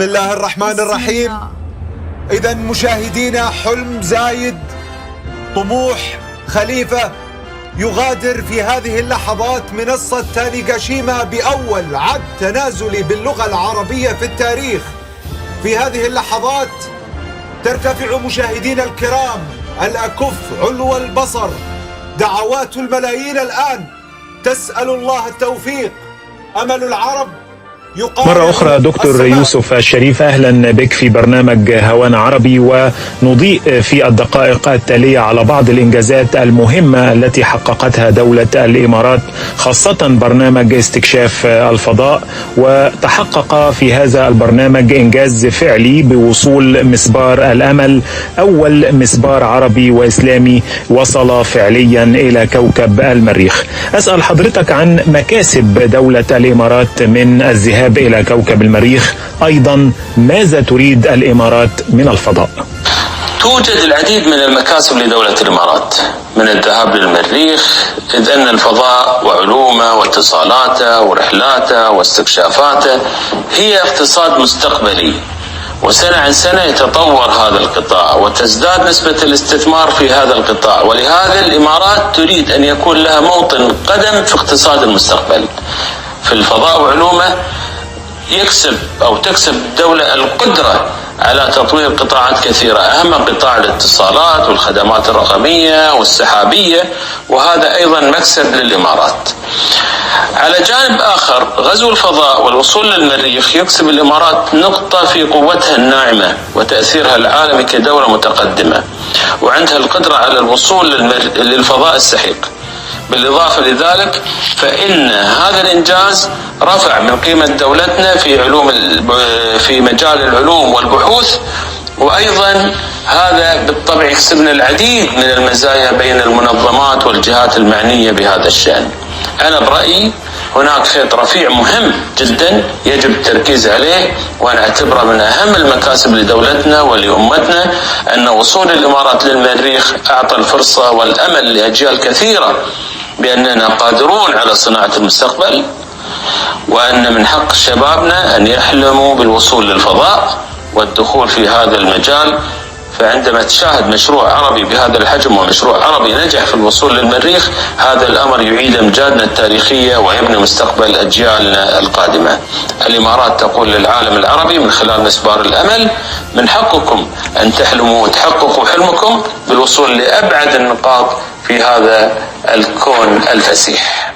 بسم الله الرحمن الرحيم. إذا مشاهدينا، حلم زايد، طموح خليفة يغادر في هذه اللحظات منصة تانيغاشيما بأول عد تنازلي باللغة العربية في التاريخ. في هذه اللحظات ترتفع مشاهدينا الكرام الأكف علو البصر، دعوات الملايين الآن تسأل الله التوفيق. أمل العرب مرة أخرى دكتور يوسف الشريف، أهلا بك في برنامج هوانا عربي، ونضيء في الدقائق التالية على بعض الإنجازات المهمة التي حققتها دولة الإمارات، خاصة برنامج استكشاف الفضاء. وتحقق في هذا البرنامج إنجاز فعلي بوصول مسبار الأمل، أول مسبار عربي وإسلامي وصل فعليا إلى كوكب المريخ. أسأل حضرتك عن مكاسب دولة الإمارات من الذهاب إلى كوكب المريخ، أيضا ماذا تريد الإمارات من الفضاء؟ توجد العديد من المكاسب لدولة الإمارات من الذهاب للمريخ، إذ أن الفضاء وعلومه واتصالاته ورحلاته واستكشافاته هي اقتصاد مستقبلي، وسنة عن سنة يتطور هذا القطاع وتزداد نسبة الاستثمار في هذا القطاع، ولهذا الإمارات تريد أن يكون لها موطن قدم في اقتصاد المستقبل في الفضاء وعلومه. تكسب الدولة القدرة على تطوير قطاعات كثيرة، أهم قطاع الاتصالات والخدمات الرقمية والسحابية، وهذا أيضا مكسب للإمارات. على جانب آخر، غزو الفضاء والوصول للمريخ يكسب الإمارات نقطة في قوتها الناعمة وتأثيرها العالمي كدولة متقدمة، وعندها القدرة على الوصول للفضاء السحيق. بالإضافة لذلك فإن هذا الإنجاز رفع من قيمة دولتنا في مجال العلوم والبحوث، وأيضا هذا بالطبع يكسبنا العديد من المزايا بين المنظمات والجهات المعنية بهذا الشأن. أنا برأيي هناك خيط رفيع مهم جدا يجب التركيز عليه، وأنا أعتبره من أهم المكاسب لدولتنا ولأمتنا، أن وصول الإمارات للمريخ أعطى الفرصة والأمل لأجيال كثيرة بأننا قادرون على صناعة المستقبل، وأن من حق شبابنا أن يحلموا بالوصول للفضاء والدخول في هذا المجال. فعندما تشاهد مشروع عربي بهذا الحجم ومشروع عربي نجح في الوصول للمريخ، هذا الأمر يعيد أمجادنا التاريخية ويبني مستقبل أجيالنا القادمة. الإمارات تقول للعالم العربي من خلال مسبار الأمل: من حقكم أن تحلموا وتحققوا حلمكم بالوصول لأبعد النقاط في هذا الكون الفسيح.